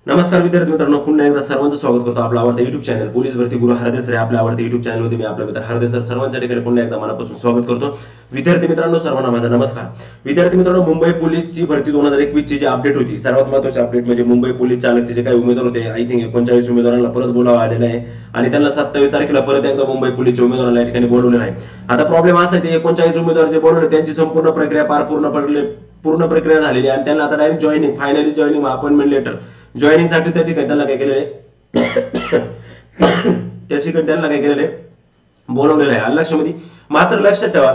नमस्कार विद्यार्थी मित्रांनो, पुन्हा एकदा सर्वांचं स्वागत करतो आपला आवडता युट्यूब चॅनल पोलीस भरती गुरु हरदे सर आपल्या आवडत्या युट्यूब चॅनल मध्ये मी आपला मित्र हरदे सर सर्वांच्या ठिकाणी पुन्हा एकदा मनापासून स्वागत करतो. विद्यार्थी मित्रांनो, सर्वांना माझा नमस्कार. विद्यार्थी मित्रांनो, मुंबई पोलीसची भरती 2021 ची जी अपडेट होती, सर्वात महत्त्वाची अपडेट म्हणजे मुंबई पोलीस चालकचे जे काही उमेदवार होते, आय थिंक 39 उमेदवारांना परत बोलावं आलेलं आहे आणि त्यांना 27 तारखेला परत एकदा मुंबई पोलीसच्या उमेदवारांना या ठिकाणी बोलवलेलं आहे. आता प्रॉब्लेम असा आहे, ते 39 उमेदवार जे बोलवले त्यांची संपूर्ण प्रक्रिया पूर्ण प्रक्रिया झालेली आहे आणि त्यांना आता direct joining, finally joining appointment letter joining साठी त्या ठिकाणी त्यांना काय केलेले त्या ठिकाणी त्यांना काय केलेले बोलवलेलं आहे लक्षामध्ये. मात्र लक्षात ठेवा,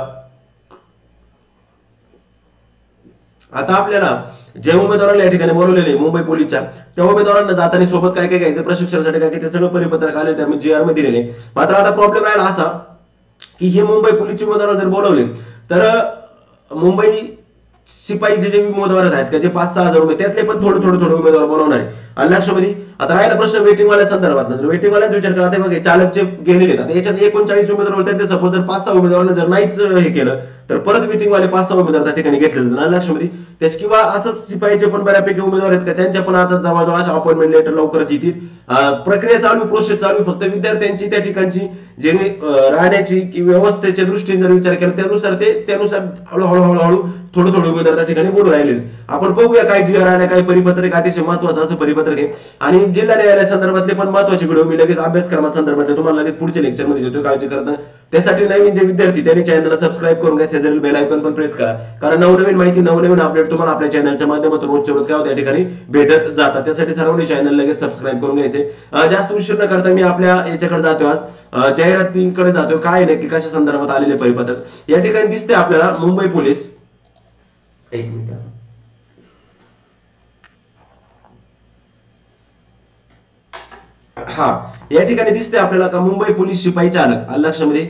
आता आपल्याला ज्या उमेदवारांना या ठिकाणी बोलवलेले मुंबई पोलीसच्या त्या उमेदवारांना जाताना सोबत काय काय घ्यायचं, प्रशिक्षणासाठी काय ते सगळं परिपत्रक आले त्यामध्ये जी आर मध्ये दिलेले. मात्र आता प्रॉब्लेम राहिला असा की हे मुंबई पोलीसचे उमेदवार जर बोलवले तर मुंबई शिपाईचे जे उमेदवार आहेत का जे 5-6 हजार रुपये त्यातले पण थोडे उमेदवार बोलवणार आहे. लक्षामध्ये आता राहिला प्रश्न वेटिंग वाल्या संदर्भातला. जर वेटिंग वाल्यांचा विचार करा, बघा चालकचे गेलेले आता याच्यात 39 उमेदवार त्यातले सपोज जर 5-6 उमेदवारांना जर नाहीच हे केलं तर परत वेटिंग वाले 5-6 उमेदवार त्या ठिकाणी घेतले जातात लक्षामध्ये. त्याच किंवा असंच शिपाईचे पण बऱ्यापैकी उमेदवार आहेत का त्यांच्या पण आता जवळजवळ अशा अपॉइंटमेंट लेटर लवकरच येतील. प्रक्रिया चालू, प्रोसेस चालू. फक्त विद्यार्थ्यांची त्या ठिकाणची जे राहण्याची किंवा व्यवस्थेच्या दृष्टीने जर विचार केला त्यानुसार हळूहळू थोडं उमेदवार त्या ठिकाणी बोलू राहिले. आपण बघूया काय जी आर आल्या, काय परिपत्रक, अतिशय महत्वाचं असं परिपत्रक आहे. आणि जिल्हा न्यायालय संदर्भातले पण महत्वाचे व्हिडिओ मी लगेच अभ्यासक्रमासंदर्भातले तुम्हाला लगेच पुढच्या लेक्चर मध्ये देतो, काळजी करता. त्यासाठी नवीन जे विद्यार्थी त्यांनी चॅनलला सबस्क्राईब करून घ्या, शेजारील बेल आयकॉन पण प्रेस करा, कारण नवनवीन माहिती नवनवीन अपडेट तुम्हाला आपल्या चॅनलच्या माध्यमातून रोजच्या रोज काय त्या ठिकाणी भेटत जातात. त्यासाठी सर्वांनी चॅनल लगेच सबस्क्राईब करून घ्यायचे. जास्त उशीर न करता मी आपल्या याच्याकडे जातो, आज जाहिरातीकडे जातो. काय नक्की कशा संदर्भात आलेले परिपत्रक या ठिकाणी दिसते आपल्याला. मुंबई पोलीस, एक मिनिट, हा या ठिकाणी दिसते आपल्याला का मुंबई पोलीस शिपाई चालक लक्षामध्ये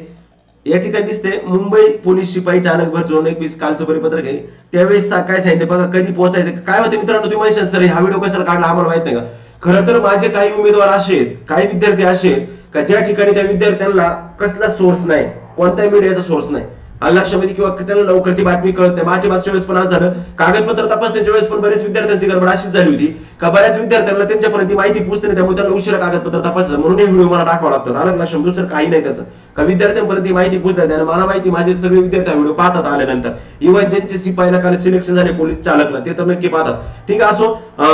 या ठिकाणी दिसते मुंबई पोलीस शिपाई चालक भरती 2021 कालचं परिपत्रक आहे. त्यावेळेस काय सांगितलं बघा, कधी पोहोचायचं काय होते मित्रांनो. तुम्ही म्हणशाल सर हा व्हिडिओ कशाला काढला, आम्हाला माहित नाही का. खरं तर माझे काही उमेदवार असे आहेत, काही विद्यार्थी असे आहेत का ज्या ठिकाणी त्या विद्यार्थ्यांना कसला सोर्स नाही, कोणत्याही मीडियाचा सोर्स नाही लक्षामध्ये, किंवा त्यांना लवकर ती बातमी कळत नाही. मागच्या वेळेस पण आज झालं, कागदपत्र तपासण्याच्या वेळेस पण बरेच विद्यार्थ्यांची गडबड अशीच झाली होती का बऱ्याच विद्यार्थ्यांना त्यांच्यापर्यंत ती माहिती पोहोचते नाही, त्यामुळे त्यांना उशिरा कागदपत्र तपासलं. म्हणून हे व्हिडिओ मला टाकावं लागतात. आलं लक्षात, दुसरं काही नाही त्याचं, का विद्यार्थ्यांपर्यंत ती माहिती पोहोचली आणि मला माहिती माझे सगळे विद्यार्थी व्हिडिओ पाहतात आल्यानंतर. इव्हन ज्यांचे शिपाईला काल सिलेक्शन झाले पोलीस चालकला ते तर नक्की पाहतात. ठीक आहे, असो.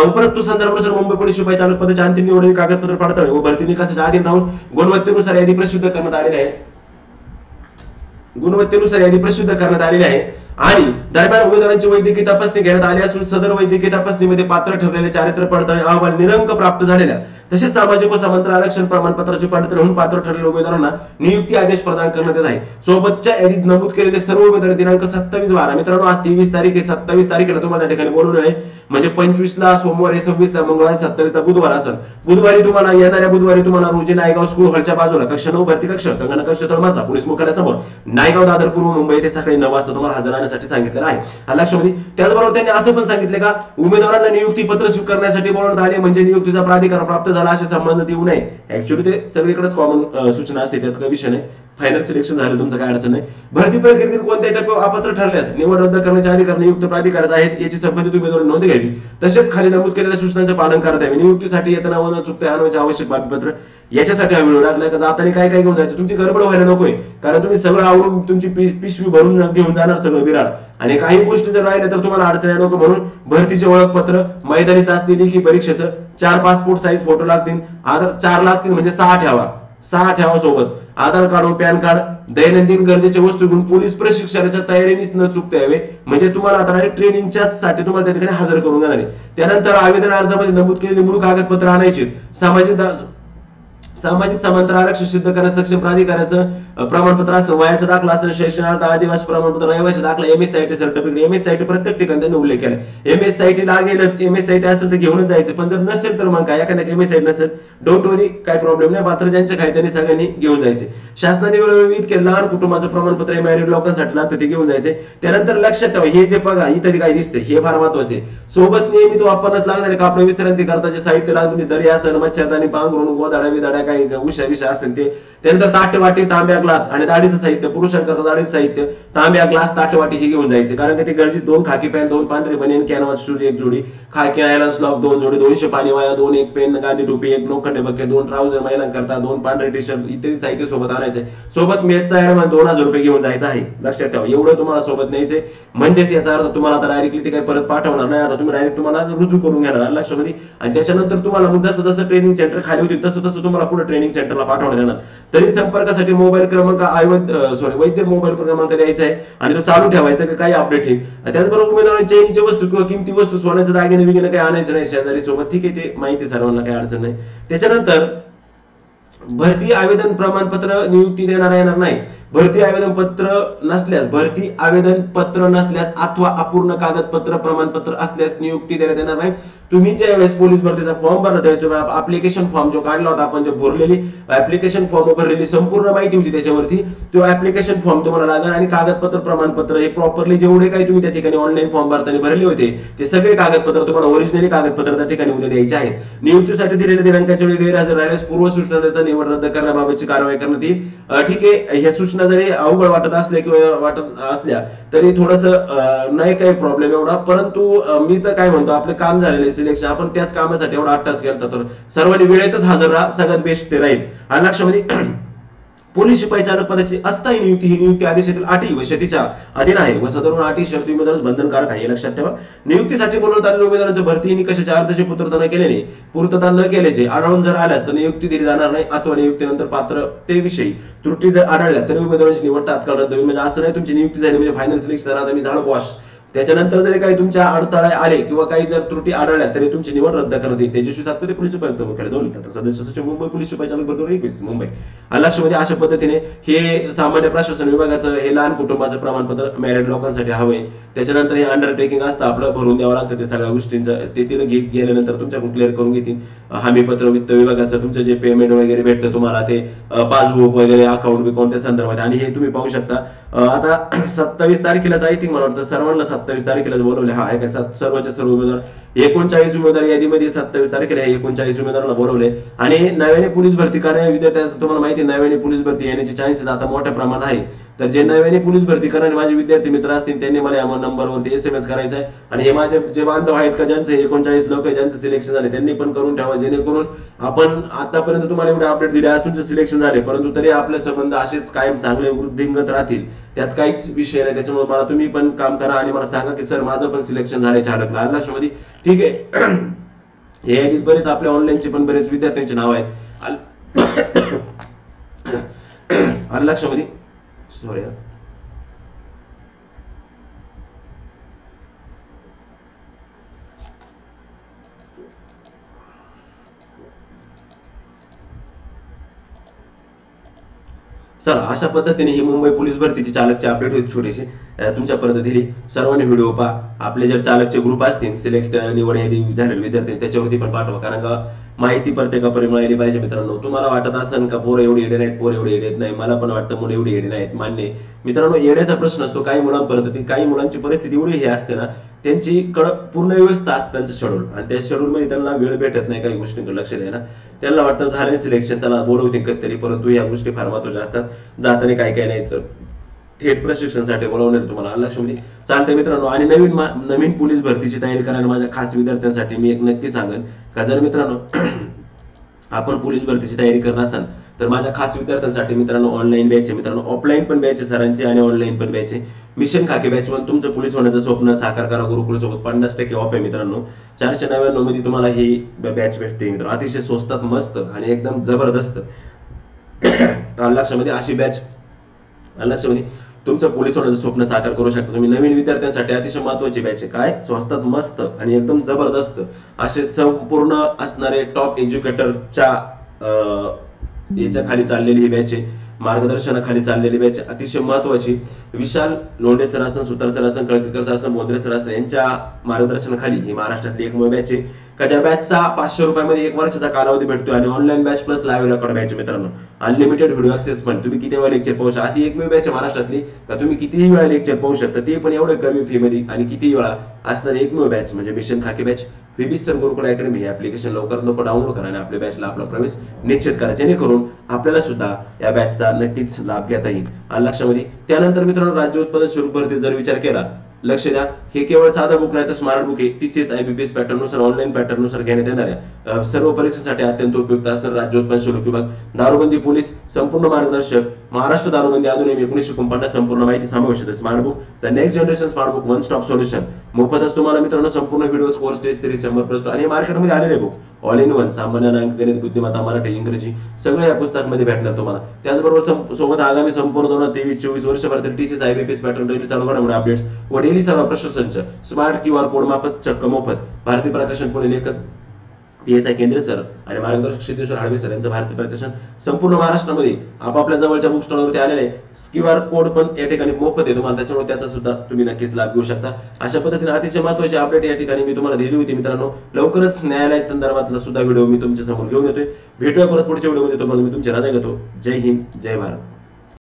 उपरोक्त संदर्भानुसार मुंबई पोलीस शिपाई चालक पदाच्या अंतिम निवडीचे कागदपत्र पडताळणी व भरती निकषाच्या अधीन राहून गुणवत्तेनुसार यादी प्रसिद्ध करण्यात आलेली आहे. आणि दरम्यान उमेदवारांची वैद्यकीय तपासणी घेण्यात आली असून सदर वैद्यकीय तपासणीमध्ये पात्र ठरलेले चारित्र्य पडताळणी अहवाल निरंक प्राप्त झालेल्या तसेच सामाजिक व समांतर आरक्षण प्रमाणपत्राची पडताळणी होऊन पात्र ठरलेल्या उमेदवारांना नियुक्ती आदेश प्रदान करण्यात येत आहे. सोबतच्या यादीत नमूद केलेले सर्व उमेदवार दिनांक 27/12 मित्रांनो, आज 23 तारीख आहे, 27 तारखेला तुम्हाला त्या ठिकाणी बोलवलं आहे. म्हणजे 25 ला सोमवारी, 26 ला मंगळवारी, 27 ला बुधवार असेल. बुधवारी तुम्हाला येणाऱ्या बुधवारी तुम्हाला रोजी नायगाव स्कूल हॉलच्या बाजूला कक्ष 9 भरती कक्ष संगणक कक्ष तळमजला पोलीस मुख्यालयासमोर नायगाव दादर पूर्व मुंबई येथे सकाळी 9 वाजता तुम्हाला हजर राहण्यासाठी सांगितलेलं आहे लक्षामध्ये. त्याचबरोबर त्यांनी असं पण सांगितले का उमेदवारांना नियुक्ती पत्र स्वीकारण्यासाठी बोलवण्यात आले, म्हणजे नियुक्तीचा प्राधिकार प्राप्त झाला असे संबंध देऊ नये. ऍक्च्युअली ते सगळीकडेच कॉमन सूचना असते, त्यात काही विषय नाही. फायनल सिलेक्शन झालं तुमचं काय अडचण नाही. भरती प्रक्रियेत कोणत्याही टप्प्यावर अपात्र ठरल्यास निवड रद्द करण्याचे अधिकार नियुक्त प्राधिकाराचे आहेत, याची संबंधित उमेदवार नोंद घ्यावी. तसेच खाली नमूद केलेल्या सूचनांचे पालन करता यावे. नियुक्तीसाठी येताना व न चुकता आणण्याचे आवश्यक बातमीपत्र याच्यासाठी हा व्हिडिओ टाकलाय का जाताना काय काय घेऊन जायचं, तुमची गडबड व्हायला नकोय, कारण तुम्ही सगळं आवरून तुमची पिशवी भरून घेऊन जाणार सगळं विराड, आणि काही गोष्टी जर राहिल्या तर तुम्हाला अडचण नको. म्हणून भरतीचे ओळखपत्र, मैदानी चाचणी, लेखी परीक्षेचं 4 पासपोर्ट साईज फोटो लागतील, आधार 4 लागतील म्हणजे 6 ठेवा सोबत. आधार कार्ड, पॅन कार्ड, दैनंदिन गरजेच्या वस्तू घेऊन पोलीस प्रशिक्षणाच्या तयारीनेच न चुकता यावे. म्हणजे तुम्हाला आता ट्रेनिंगच्याच साठी तुम्हाला त्या ठिकाणी हजर करून जाणार आहे. त्यानंतर आवेदन अर्जामध्ये नमूद केलेली मूळ कागदपत्र आणायची. सामाजिक समांतर आरक्षण सिद्ध करण्यास सक्षम प्राधिकाराचं प्रमाणपत्र असं, वयाचा दाखला असेल, शैक्षणिक आदिवासी प्रमाणपत्र, रहिवासी दाखला, MSIT सर्टिफिकेट. MSIT प्रत्येक ठिकाणी त्यांनी उल्लेख केला. MSIT लागेलच, MSIT असेल तर घेऊनच जायचं, पण जर नसेल तर मग काय, एखाद्या MSIT नसेल डोंट वरी, काय प्रॉब्लेम नाही. मात्र ज्यांच्या काय त्यांनी सगळ्यांनी घेऊन जायचे. शासनाने वेळोवेळी इतके लहान कुटुंबाचं प्रमाणपत्र मॅरिड लोकांसाठी लागतं ते घेऊन जायचे. त्यानंतर लक्षात ठेवा, हे जे बघा इथे काय दिसते हे फार महत्वाचे. सोबत नेहमी वापरण्यास लागणारे कापड विश्रांती करताचे साहित्य लागून दर्या, मच्छरदाणी, पांघरून, गोदाड्या, काही उशा असेल ते. त्यानंतर ताट, वाटी, तांब्या, ग्लास आणि दाढीचं साहित्य, पुरुषांकरता दाढीचं साहित्य, तांब्या, ग्लास, ताटवाटी हे घेऊन जायचे, कारण की ते गरजेचे 2 खाकी पॅन्ट, 2 पांढरे बनियन, कॅनव्हास शूज 1 जोडी, खाकी आयरन स्लॉक 2 जोडी, 200 पाणी वाया 2, 1 पेन, गांधी टोपी, 1 लोखंडी बकेट, 2 ट्राउझर महिलांकरता, 2 पांढरे टी शर्ट इत्यादी साहित्य सोबत आणायचे. सोबत मेसचा ऍडव्हान्स 2000 रुपये घेऊन जायचा आहे, लक्षात ठेवा. एवढं तुम्हाला सोबत न्यायचे, म्हणजेच याचा अर्थ तुम्हाला आता डायरेक्टली ते काही परत पाठवणार नाही, आता तुम्ही डायरेक्ट तुम्हाला रुजू करून घेणार लक्षामध्ये. आणि त्याच्यानंतर तुम्हाला मग जसं जसं ट्रेनिंग सेंटर खाली होतील तसं तसं तुम्हाला पुढे ट्रेनिंग सेंटरला पाठवण्यात येणार. तरी संपर्कासाठी मोबाईल क्रमांक वैद्य मोबाईल क्रमांक द्यायचा आहे आणि तो चालू ठेवायचा की काही अपडेट येईल. त्याचबरोबर उमेदवारांनी चैनीची वस्तू किंवा किमती वस्तू, सोन्याचं दागिने बिगिने काही आणायचं नाही शेजारी सोबत, ठीक आहे, ते माहिती सर्वांना काही अडचण नाही. त्याच्यानंतर भरती आवेदन प्रमाणपत्र नियुक्ती देणारा येणार नाही. भरती आवेदन पत्र नसल्यास अथवा अपूर्ण कागदपत्र प्रमाणपत्र असल्यास नियुक्ती देण्यात येणार नाही. तुम्ही ज्या वेळेस पोलीस भरतीचा फॉर्म भरला त्यावेळेस तुम्ही ऍप्लिकेशन फॉर्म जो काढला होता आपण, जो भरलेली ऍप्लिकेशन फॉर्म भरलेली संपूर्ण माहिती होती त्याच्यावरती, तो ऍप्लिकेशन फॉर्म तुम्हाला लागेल आणि कागदपत्र प्रमाणपत्र हे प्रॉपरली जेवढे काही तुम्ही त्या ठिकाणी ऑनलाईन फॉर्म भरताना भरले होते ते सगळे कागदपत्र तुम्हाला ओरिजिनली कागदपत्र त्या ठिकाणी उद्या द्यायचे आहेत. नियुक्तीसाठी दिलेल्या दिनांकाच्या वेळी गैरहजर राहिल्यास पूर्व सूचना देता निवड रद्द करण्याबाबतची कारवाई करण्यात येईल. ठीक आहे, ह्या सूचना जरी अवघड वाटत असल्या किंवा वाटत असल्या तरी थोडस नाही काही प्रॉब्लेम एवढा, परंतु मी तर काय म्हणतो, आपलं काम झालेलं सिलेक्शन, आपण त्याच कामासाठी एवढा 8 तास केला तर सर्वांनी वेळेतच हजर राहा, सगळ्यात बेस्ट ते राहील. आणि लक्षामध्ये पोलीस शिपाई चालक पदाची अस्थायी नियुक्ती ही नियुक्ती आदेशातील अटी व शर्तीच्या अधीन आहे व सदरून अटी शर्ती उमेदवारास बंधनकारक आहे, लक्षात ठेवा. नियुक्तीसाठी बोलवण्यात आलेल्या उमेदवारांच्या भरती निकषाच्या अर्जाची पूर्तता न केल्याचे आढळून जर आल्यास तर नियुक्ती दिली जाणार नाही, अथवा नियुक्तीनंतर पात्रतेविषयी त्रुटी जर आढळल्या तरी उमेदवारांची निवड तात्काळ रद्द होईल. म्हणजे असं नाही तुमची नियुक्ती झाली म्हणजे फायनल सिलेक्शन आता मी झालो बॉस, त्याच्यानंतर जरी काही तुमच्या अडथळे आले किंवा काही जर त्रुटी आढळल्या तरी तुमची निवड रद्द करण्यात येईल. तेजस्वी सातपुते पोलीस उपायुक्त मुख्यालय 2 सदस्य सचिव मुंबई पोलीस शिपाई चालक भरती 21 मुंबई. लक्षामध्ये अशा पद्धतीने हे सामान्य प्रशासन विभागाचं हे लहान कुटुंबाचं प्रमाणपत्र मॅरिड लोकांसाठी हवंय. त्याच्यानंतर हे अंडरटेकिंग असतं आपलं, भरून द्यावं लागतं ते सगळ्या गोष्टींचं, ते तिला गेल्यानंतर तुमच्याकडून क्लिअर करून घेतील. हमीपत्र वित्त विभागाचं तुमचं जे पेमेंट वगैरे भेटतं तुम्हाला ते पासबुक वगैरे अकाउंट बिकाउंट त्या संदर्भात, आणि हे तुम्ही पाहू शकता. आता 27 तारखेलाच आय थिंक मला वाटतं सर्वांना 27 तारखेलाच बोलवले. हा काय सर्वचे सर्व उमेदवार 39 उमेदवार यादीमध्ये 27 तारखेला 39 उमेदवारांना बोलवले. आणि नव्याने पोलीस भरती करणाऱ्या विद्यार्थ्यांचं तुम्हाला माहिती, नव्याने पोलीस भरती येण्याचे चान्सेस आता मोठ्या प्रमाणात आहे. तर जे नव्याने पोलीस भरती करणारे माझे विद्यार्थी मित्र असतील त्यांनी मला या नंबरवरती SMS करायचा आहे. आणि हे माझे जे बांधव आहेत का ज्यांचे 39 लोक ज्यांचं सिलेक्शन झाले त्यांनी पण करून ठेवा, जेणेकरून आपण आतापर्यंत तुम्हाला एवढे अपडेट दिले, आज तुमचे सिलेक्शन झाले परंतु तरी आपले संबंध असेच कायम चांगले वृद्धिंगत राहतील, त्यात काहीच विषय नाही. त्याच्यामुळे मला तुम्ही पण काम करा आणि मला सांगा की सर माझं पण सिलेक्शन झालंय चालकला लक्षामध्ये, ठीक आहे. हे यादीत बरेच आपल्या ऑनलाईनचे पण बरेच विद्यार्थ्यांचे नाव आहेत लक्षामध्ये, सॉरी. चला, अशा पद्धतीने ही मुंबई पोलीस भरतीची चालकची अपडेट होती छोटीशी तुमच्यापर्यंत दिली. सर्वांनी व्हिडिओ पहा. आपले जर चालकचे ग्रुप असतील सिलेक्ट निवड यादी झालेले विद्यार्थी त्याच्यावरती पण पाठवा, कारण का माहिती प्रत्येकापर्यंत मिळाली पाहिजे. मित्रांनो, तुम्हाला वाटत असेल का पोरं एवढी येडे नाहीत, पोरं एवढी येडे नाही, मला पण वाटतं मुलं एवढी येडे नाहीत, मान्य. मित्रांनो, येड्याचा प्रश्न असतो काही मुलांपर्यंत, काही मुलांची परिस्थिती एवढी हे असते ना, त्यांची पूर्ण व्यवस्था असते त्यांचं शेड्यूल, आणि त्या शेड्यूल मध्ये त्यांना वेळ भेटत नाही काही गोष्टींकडे लक्ष द्यायला. त्यांना वाटतं झालं सिलेक्शन, चला बोलवतील कधीतरी, परंतु या गोष्टी फार महत्त्वाच्या असतात. जाताना काय काय नाहीच थेट प्रशिक्षणासाठी बोलवणार तुम्हाला लक्षामध्ये चालतंय मित्रांनो. आणि नवीन पोलीस भरतीची तयारी करायला माझ्या खास विद्यार्थ्यांसाठी मी एक नक्की सांगेन का, जर मित्रांनो आपण पोलीस भरतीची तयारी करत असाल तर माझ्या खास विद्यार्थ्यांसाठी मित्रांनो ऑनलाईन बॅच आहे मित्रांनो, ऑफलाईन पण बॅच आहे सरांची आणि ऑनलाईन पण बॅच आहे. मिशन खाकी बॅच वन तुमचं पोलीस होण्याचं स्वप्न साकार करा गुरुकुल सोबत 50% ऑफ आहे मित्रांनो. 499 मध्ये तुम्हाला ही बॅच भेटते मित्रांनो, अतिशय स्वस्तात मस्त आणि एकदम जबरदस्त लक्षामध्ये अशी बॅच लक्षामध्ये तुमचं पोलीस होण्याचं स्वप्न साकार करू शकता तुम्ही. नवीन विद्यार्थ्यांसाठी अतिशय महत्वाची बॅच आहे, काय स्वस्तात मस्त आणि एकदम जबरदस्त असे संपूर्ण असणारे टॉप एज्युकेटरच्या याच्या खाली चाललेली ही बॅच आहे, मार्गदर्शनाखाली चाललेली बॅच अतिशय महत्वाची. विशाल लोंढे सर असतात, सुतार सर असतात, कळकेकर सर असतात, बोंद्रे सर असतात, यांच्या मार्गदर्शनाखाली ही महाराष्ट्रातली एकमेव बॅच आहे. का ज्या बॅचचा 500 रुपयामध्ये 1 वर्षाचा कालावधी भेटतो आणि online batch plus live record batch मित्रांनो, अनलिमिटेड व्हिडिओ ऍक्सेस पण, तुम्ही किती वेळा लेक्चर पाहू शकता, अशी एकमेव बॅच महाराष्ट्रातली का तुम्ही कितीही वेळा लेक्चर पाहू शकता, ते पण एवढं कमी फी मध्ये आणि कितीही वेळा असणारी एकमेव बॅच म्हणजे मिशन खाकी बॅच फेबिस सर गुरुकुल अकॅडमी हे ऍप्लिकेशन लवकरात लवकर डाउनलोड करा आणि आपल्या बॅचला आपला प्रवेश निश्चित करा, जेणेकरून आपल्याला सुद्धा या बॅचचा नक्कीच लाभ घेता येईल. आणि लक्षामध्ये त्यानंतर मित्रांनो, राज्य उत्पादन शुल्क भरती जर विचार केला, लक्ष द्या, हे केवळ साधा बुक नाही तर स्मार्ट बुक आहे. टीसीएस आयबीपीएस पॅटर्न नुसार ऑनलाईन पॅटर्न नुसार घेण्यात येणाऱ्या सर्व परीक्षेसाठी अत्यंत उपयुक्त असणारे राज्य उत्पादन शुल्क विभाग, दारूबंदी पोलीस संपूर्ण मार्गदर्शक, महाराष्ट्र दारूबंदी अधिनियम 1949 संपूर्ण माहिती समावेश smart book, the next generation smart book, one stop solution, मोफतच तुम्हाला मित्रांनो संपूर्ण व्हिडिओ कोर्स टेस्ट सिरीज 100% आणि मार्केटमध्ये आलेले बुक ऑल इन वन, सामान्य अंक, गणित, बुद्धिमत्ता, मराठी, इंग्रजी सगळं या पुस्तकामध्ये भेटणार तुम्हाला. त्याचबरोबर सोबत आगामी संपूर्ण 2023-24 वर्षभरातील टीसीएस आयबीपीएस पॅटर्न डेली चालू घडामोडी अपडेट्स व डेली सर्व प्रश्न संच, स्मार्ट क्यूआर कोड मार्फत चक्क मोफत. भारतीय प्रकाशन पुणे लेखक PSI केंद्रे सर आणि मार्गदर्शक सिद्धेश्वर हाडवे सर यांचं भारतीय प्रकाशन संपूर्ण महाराष्ट्रामध्ये आपापल्या जवळच्या बुक स्टॉलवरती आलेले आहे. क्यूआर कोड पण या ठिकाणी मोफत आहे तुम्हाला, त्याच्यामुळे त्याचा सुद्धा तुम्ही नक्कीच लाभ घेऊ शकता. अशा पद्धतीने अतिशय महत्त्वाची अपडेट या ठिकाणी मी तुम्हाला दिली होती मित्रांनो. लवकरच न्यायालय संदर्भातला सुद्धा व्हिडिओ मी तुमच्या समोर घेऊन येतोय. भेटूया परत पुढच्या व्हिडिओमध्ये, तुम्हाला मी तुमची रजा घेतो. जय हिंद, जय भारत.